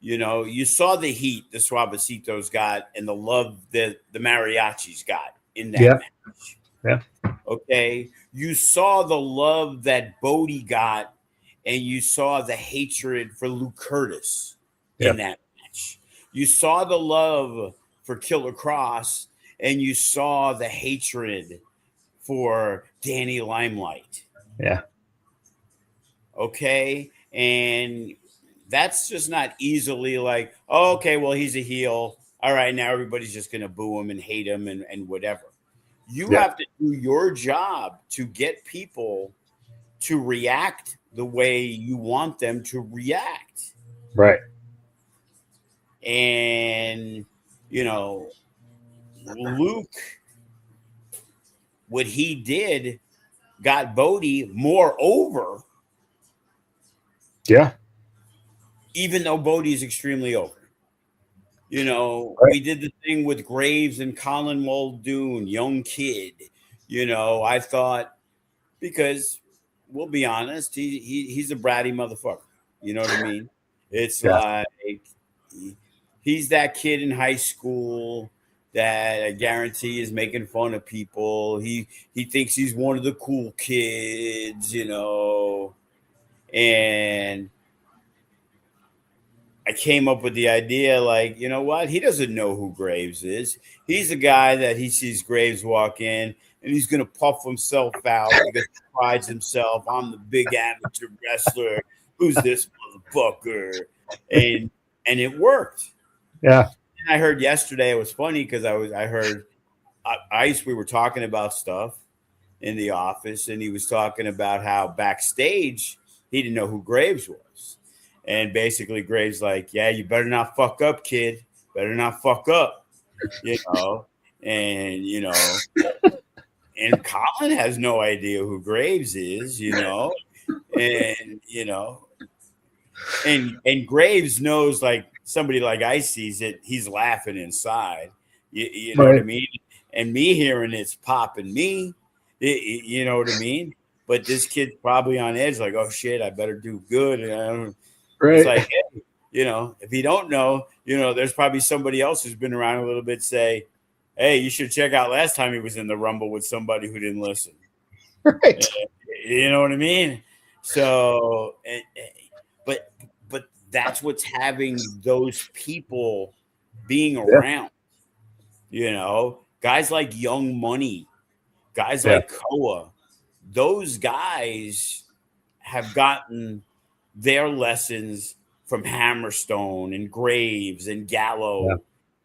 you saw the heat the Suavecitos got and the love that the Mariachis got in that match. Yeah. Okay. You saw the love that Bodie got, and you saw the hatred for Luke Curtis in that match. You saw the love for Killer Cross, and you saw the hatred for Danny Limelight. Yeah. Okay. And that's just not easily like, oh, okay, well, he's a heel. All right, now everybody's just going to boo him and hate him and whatever. You have to do your job to get people to react the way you want them to react. Right. And, Luke, what he did got Bodie more over. Yeah. Even though Bodie is extremely over. We did the thing with Graves and Colin Muldoon, young kid. I thought, because we'll be honest, he's a bratty motherfucker. You know what I mean? It's like he's that kid in high school that I guarantee is making fun of people. He thinks he's one of the cool kids, and I came up with the idea, like, you know what? He doesn't know who Graves is. He's a guy that he sees Graves walk in, and he's going to puff himself out because he prides himself. I'm the big amateur wrestler. Who's this motherfucker? And it worked. Yeah. And I heard yesterday, it was funny because I heard Ice, we were talking about stuff in the office, and he was talking about how backstage he didn't know who Graves was. And basically Graves like, yeah, you better not fuck up, kid. Better not fuck up, and, and Colin has no idea who Graves is, and, and Graves knows, like, somebody like I sees it, he's laughing inside. You know what I mean? And me hearing it's popping me. You know what I mean? But this kid's probably on edge, like, oh shit, I better do good. And it's like, hey, if you don't know, there's probably somebody else who's been around a little bit say, hey, you should check out last time he was in the Rumble with somebody who didn't listen. Right. You know what I mean? So, but that's what's having those people being around. Guys like Young Money, guys like Koa, those guys have gotten their lessons from Hammerstone and Graves and Gallo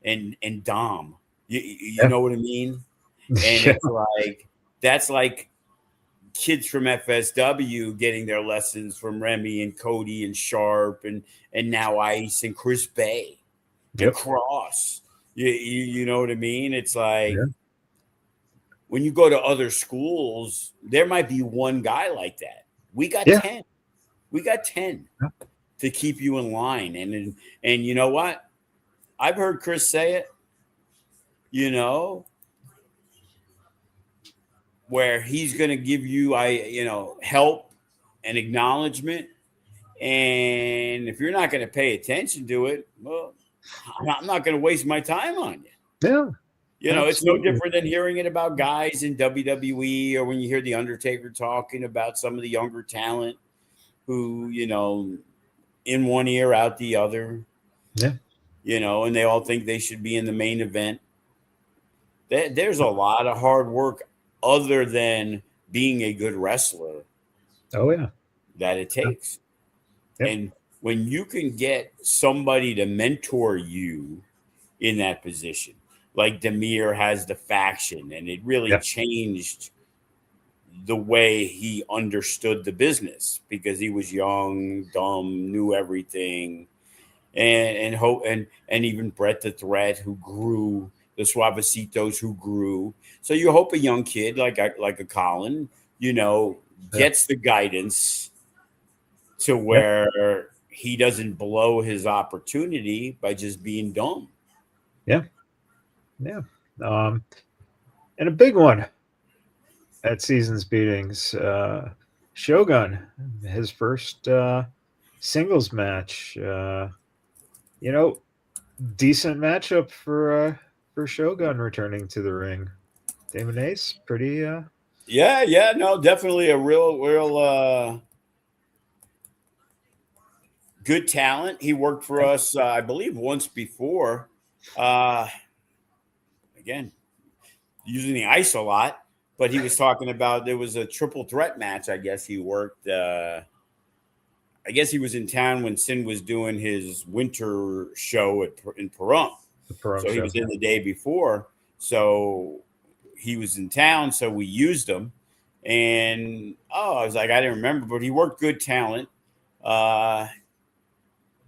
and Dom. You know what I mean? And it's like, that's like kids from FSW getting their lessons from Remy and Cody and Sharp and now Ice and Chris Bay and Cross. You know what I mean? It's like when you go to other schools, there might be one guy like that. We got 10. We got 10 to keep you in line. And you know what? I've heard Chris say it, where he's going to give you, help and acknowledgement. And if you're not going to pay attention to it, well, I'm not going to waste my time on you. Yeah. It's no different than hearing it about guys in WWE or when you hear The Undertaker talking about some of the younger talent who, in one ear, out the other. Yeah. And they all think they should be in the main event. There's a lot of hard work other than being a good wrestler. Oh, yeah. That it takes. And when you can get somebody to mentor you in that position, like Demir has the faction, and it really changed the way he understood the business because he was young, dumb, knew everything, and even Brett the Threat, who grew, the Suavecitos who grew. So you hope a young kid like a Colin, gets the guidance to where he doesn't blow his opportunity by just being dumb. Yeah. Yeah. And a big one at Seasons Beatings, Shogun, his first singles match. Decent matchup for Shogun returning to the ring. Damon Ace, pretty. Definitely a real good talent. He worked for us, I believe, once before. Again, using the ice a lot, but he was talking about there was a triple threat match. I guess he worked. I guess he was in town when Sin was doing his winter show in Pahrump. So he was in the day before. So he was in town. So we used him. And, I was like, I didn't remember, but he worked good talent.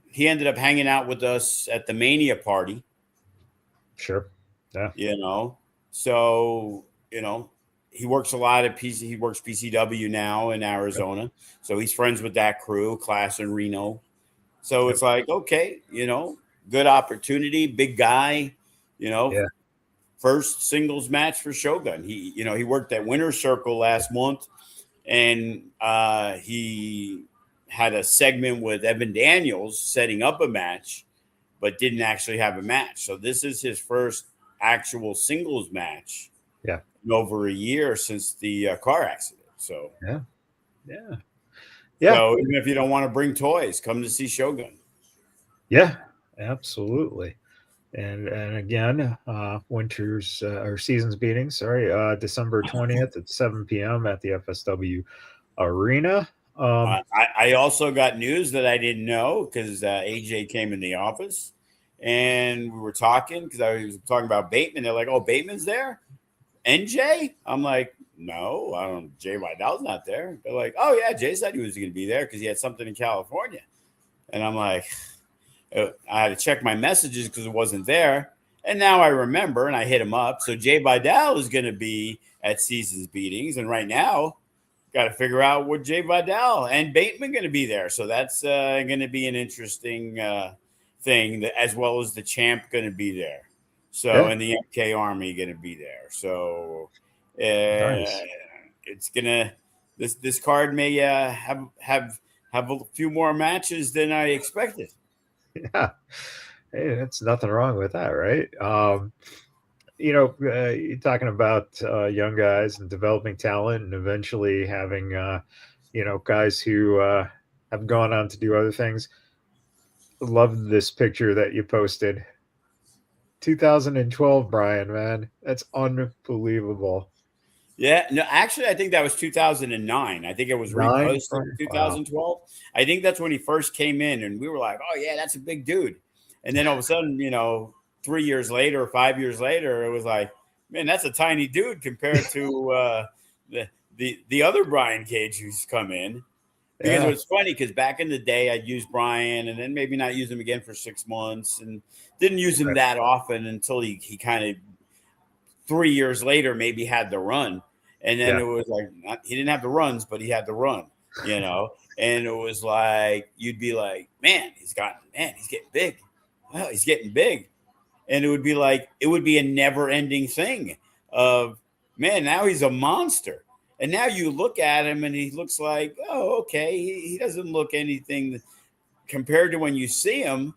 He ended up hanging out with us at the Mania party. Sure. Yeah. So, he works a lot at PC. He works PCW now in Arizona. So he's friends with that crew, Class in Reno. So it's like, okay, good opportunity, big guy, first singles match for Shogun. He worked at Winter Circle last month, and he had a segment with Evan Daniels setting up a match, but didn't actually have a match. So this is his first actual singles match. Yeah. In over a year since the car accident. So yeah. So even if you don't want to bring toys, come to see Shogun. Yeah, absolutely. And again, winter's or season's beating. December 20th at 7 p.m. at the FSW Arena. I also got news that I didn't know because AJ came in the office and we were talking because I was talking about Bateman. They're like, "Oh, Bateman's there." NJ? I'm like, no, I don't. Jay Vidal's not there. They're like, oh yeah, Jay said he was going to be there because he had something in California. And I'm like, I had to check my messages because it wasn't there. And now I remember, and I hit him up. So Jay Vidal is going to be at Seasons Beatings, and right now, got to figure out what Jay Vidal and Bateman going to be there. So that's going to be an interesting thing, that, as well as the champ, going to be there. So, Yeah. and the MK Army going to be there. So, Nice. it's gonna this card may have a few more matches than I expected. Yeah. Hey, that's nothing wrong with that, right? You're talking about young guys and developing talent and eventually having, guys who have gone on to do other things. Love this picture that you posted. 2012, Brian, man. That's unbelievable. Yeah, no, actually, I think that was 2009. I think it was Nine? reposted in Wow. 2012. I think that's when he first came in, and we were like, "Oh yeah, that's a big dude." And then all of a sudden, 3 years later, 5 years later, it was like, "Man, that's a tiny dude compared to the other Brian Cage who's come in." Because it Yeah. was funny because back in the day, I'd use Brian and then maybe not use him again for 6 months and didn't use him Right. that often until he kind of 3 years later maybe had the run. And then Yeah. it was like, he didn't have the runs, but he had the run, and it was like, you'd be like, man, he's getting big. Well, he's getting big. And it would be like, it would be a never ending thing of, man, now he's a monster. And now you look at him and he looks like, oh, okay. He doesn't look anything compared to when you see him.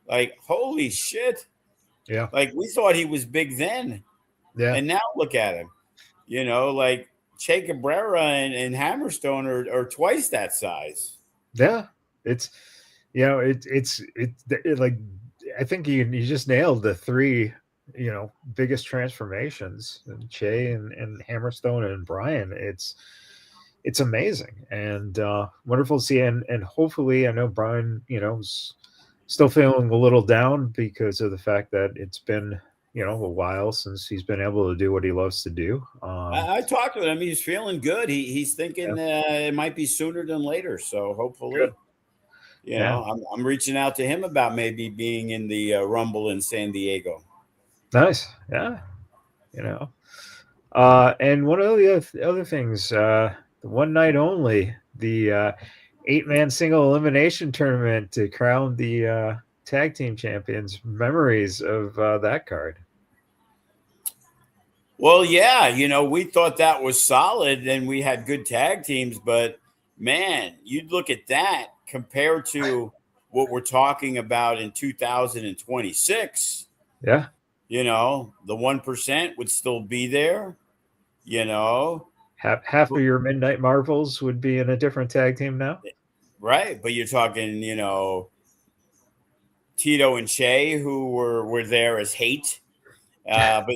Like, holy shit. Yeah. Like, we thought he was big then. Yeah. And now look at him. Like Che Cabrera and Hammerstone are twice that size. Yeah. It's, like, I think you just nailed the three, biggest transformations, and Che and Hammerstone and Brian. It's amazing and wonderful to see. And hopefully, I know Brian, is still feeling a little down because of the fact that it's been, a while since he's been able to do what he loves to do. I talked with him. He's feeling good. He's Yeah, thinking it might be sooner than later. So good. hopefully, Yeah, I'm reaching out to him about maybe being in the Rumble in San Diego. nice. Yeah, you know. And one of the other things, the one night only, the 8-man single elimination tournament to crown the tag team champions. Memories of that card. Well, yeah, we thought that was solid and we had good tag teams, but man, you'd look at that compared to what we're talking about in 2026. Yeah, The 1% would still be there, you know, half of your Midnight Marvels would be in a different tag team now. right? But you're talking, Tito and Che, who were there as hate. But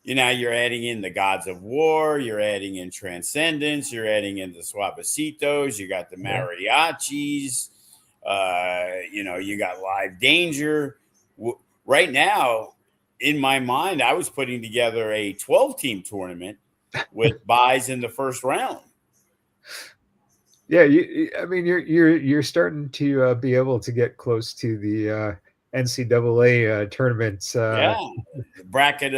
you're adding in the Gods of War, you're adding in Transcendence, you're adding in the Suavecitos, you got the mariachis, you got Live Danger. Right now, in my mind, I was putting together a 12-team tournament with buys in the first round. Yeah, I mean, you're starting to be able to get close to the NCAA tournaments. Yeah, the bracket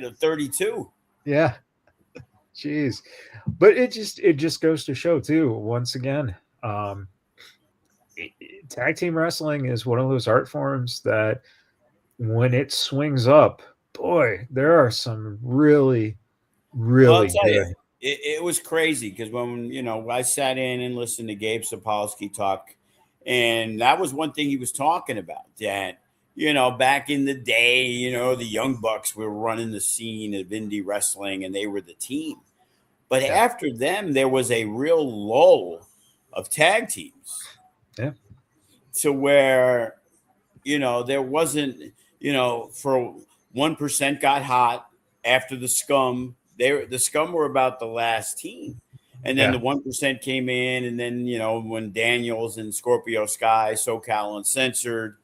of 32. Yeah, jeez, but it just goes to show too. Once again, tag team wrestling is one of those art forms that when it swings up, boy, there are some really, Well, I'll really tell you, good. it was crazy because when I sat in and listened to Gabe Sapolsky talk, and that was one thing he was talking about, that back in the day, the Young Bucks were running the scene of indie wrestling and they were the team. But Yeah. after them, there was a real lull of tag teams. Yeah. To where, there wasn't, for 1% got hot after the Scum. The Scum were about the last team. And then Yeah. the 1% came in. And then, when Daniels and Scorpio Sky, SoCal Uncensored.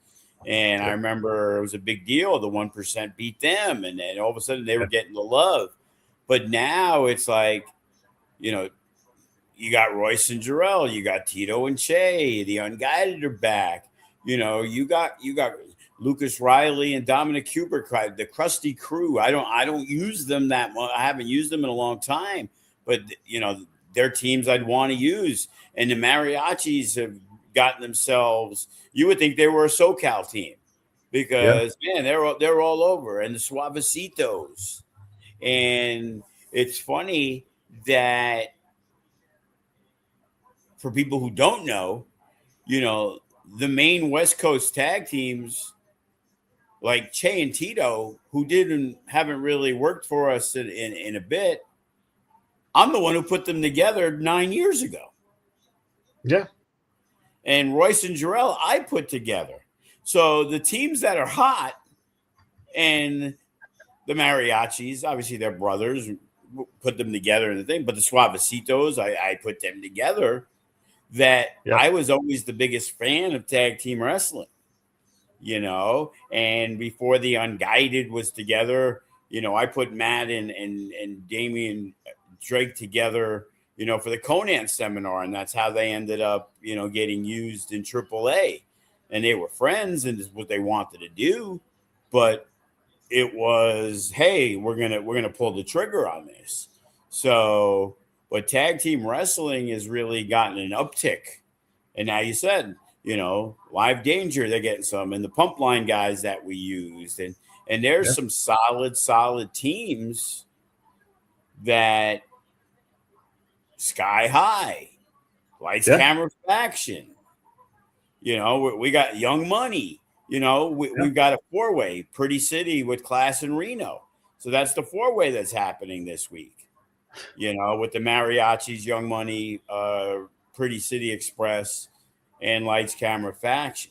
And I remember it was a big deal. The 1% beat them. And then all of a sudden they were getting the love. But now it's like, you got Royce and Jarrell, you got Tito and Che, the Unguided are back. You got Lucas Riley and Dominic Cooper, the Krusty Crew. I don't use them that much. I haven't used them in a long time, but they're teams I'd want to use. And the Mariachis have gotten themselves. You would think they were a SoCal team. because man, they're all over, and the Suavecitos. And it's funny that for people who don't know, the main West Coast tag teams like Che and Tito, who haven't really worked for us in a bit. I'm the one who put them together 9 years ago. Yeah. And Royce and Jarrell, I put together. So the teams that are hot and the Mariachis, obviously they're brothers, put them together in the thing. But the Suavecitos, I put them together. I was always the biggest fan of tag team wrestling, and before the Unguided was together, I put Matt and Damian Drake together, for the Conan seminar, and that's how they ended up, getting used in AAA. And they were friends, and this is what they wanted to do, but it was, hey, we're gonna pull the trigger on this. So, but tag team wrestling has really gotten an uptick, and now you said, Live Danger, they're getting some, and the Pump Line guys that we used, and there's some solid teams that Sky High, Lights Camera Faction, we got Young Money, we've got a 4-way, Pretty City with Class and Reno. So that's the 4-way that's happening this week, with the Mariachis, Young Money, Pretty City Express, and Lights Camera Faction.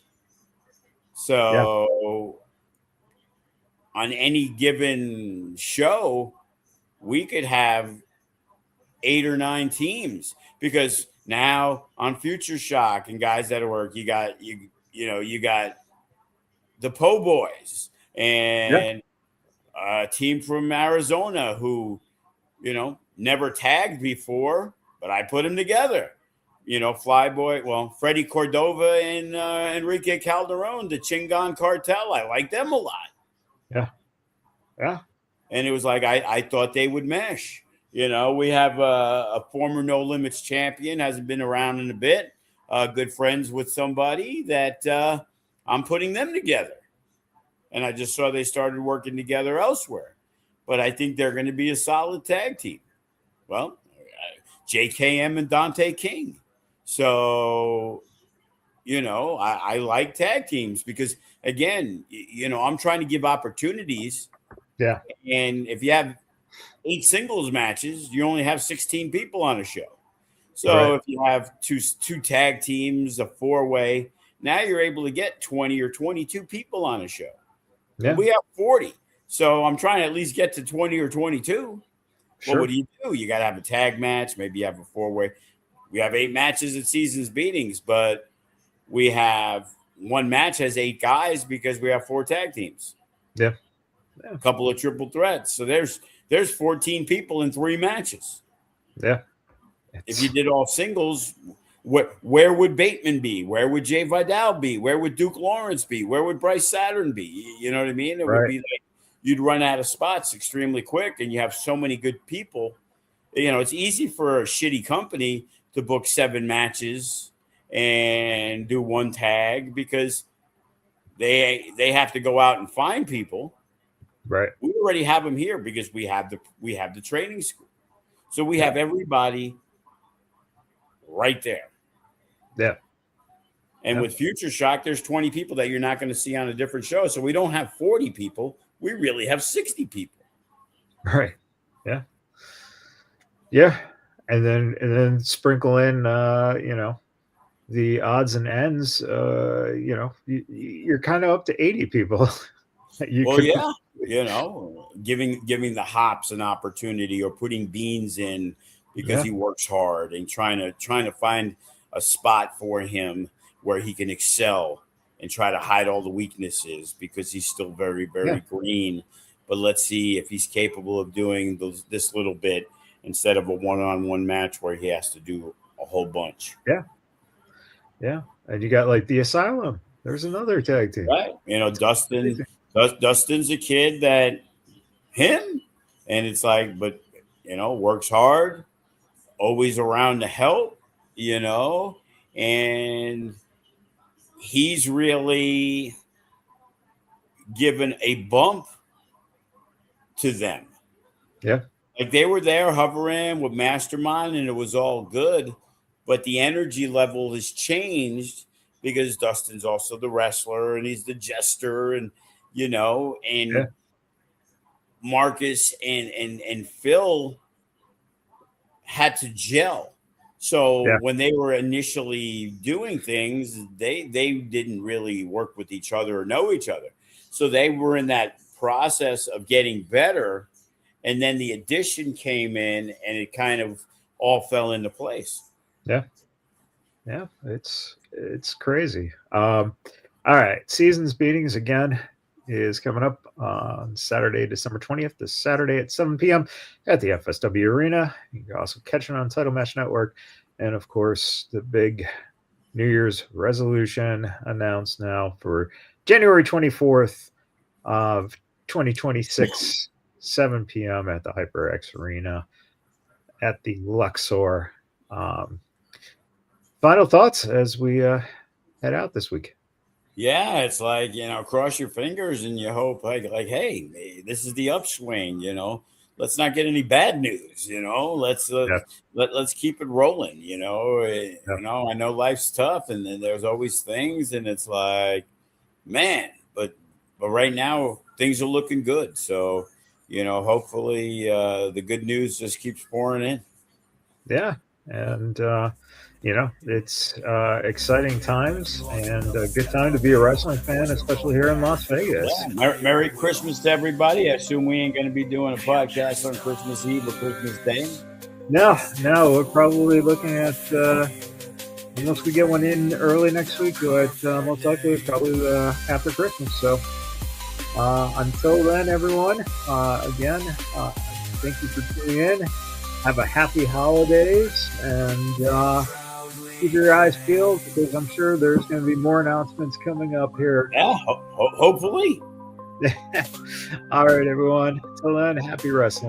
So on any given show, we could have 8 or 9 teams, because now on Future Shock and guys that work, you got the Po Boys and a team from Arizona who, never tagged before, but I put them together. Flyboy, Freddie Cordova and Enrique Calderon, the Chingon Cartel. I like them a lot. Yeah. And it was like, I thought they would mesh. We have a former No Limits champion, hasn't been around in a bit, good friends with somebody that I'm putting them together. And I just saw they started working together elsewhere. But I think they're going to be a solid tag team. Well, JKM and Dante King. So, I like tag teams because, again, I'm trying to give opportunities. Yeah. And if you have 8 singles matches, you only have 16 people on a show. So if you have two tag teams, a 4-way, now you're able to get 20 or 22 people on a show. Yeah. We have 40. So I'm trying to at least get to 20 or 22. Sure. Well, what do? You got to have a tag match. Maybe you have a 4-way. We have 8 matches at Seasons Beatings, but we have one match has 8 guys because we have 4 tag teams. Yeah. A couple of triple threats. So there's 14 people in 3 matches. Yeah. If you did all singles, where would Bateman be? Where would Jay Vidal be? Where would Duke Lawrence be? Where would Bryce Saturn be? You know what I mean? It would be like you'd run out of spots extremely quick, and you have so many good people. It's easy for a shitty company to book 7 matches and do 1 tag because they have to go out and find people. Right. We already have them here because we have the training school. So we have everybody right there. Yeah. And with Future Shock, there's 20 people that you're not going to see on a different show. So we don't have 40 people. We really have 60 people. Right. Yeah. Yeah. And then sprinkle in, the odds and ends, you're kind of up to 80 people. Giving the Hops an opportunity, or putting Beans in because he works hard, and trying to find a spot for him where he can excel and try to hide all the weaknesses because he's still very, very green. But let's see if he's capable of doing this little bit instead of a one-on-one match where he has to do a whole bunch. Yeah. Yeah. And you got like the Asylum. There's another tag team. Right. Dustin's a kid that and it's like, but works hard, always around to help, and he's really given a bump to them. Yeah. Like they were there hovering with Mastermind and it was all good, but the energy level has changed because Dustin's also the wrestler and he's the jester and Yeah. Marcus and Phil had to gel. So Yeah. when they were initially doing things, they didn't really work with each other or know each other. So they were in that process of getting better. And then the addition came in and it kind of all fell into place. Yeah. Yeah. It's crazy. All right. Seasons Beatings again is coming up on Saturday, December 20th, this Saturday at 7 p.m. at the FSW Arena. You can also catch it on Title Match Network. And of course, the big New Year's resolution announced now for January 24th of 2026, 7 p.m. at the HyperX Arena at the Luxor. Final thoughts as we head out this week. Yeah, it's like, cross your fingers and you hope like, hey, this is the upswing, let's not get any bad news, let's keep it rolling, I know life's tough and then there's always things and it's like, man, but right now things are looking good. So, hopefully the good news just keeps pouring in. Yeah. And, it's exciting times and a good time to be a wrestling fan, especially here in Las Vegas. Yeah, Merry Christmas to everybody. I assume we ain't going to be doing a podcast on Christmas Eve or Christmas Day. No, we're probably looking at, unless we get one in early next week, but most likely probably after Christmas. So until then, everyone, again, thank you for tuning in. Have a happy holidays and keep your eyes peeled because I'm sure there's going to be more announcements coming up here. Yeah, hopefully. All right, everyone. Till then, happy wrestling.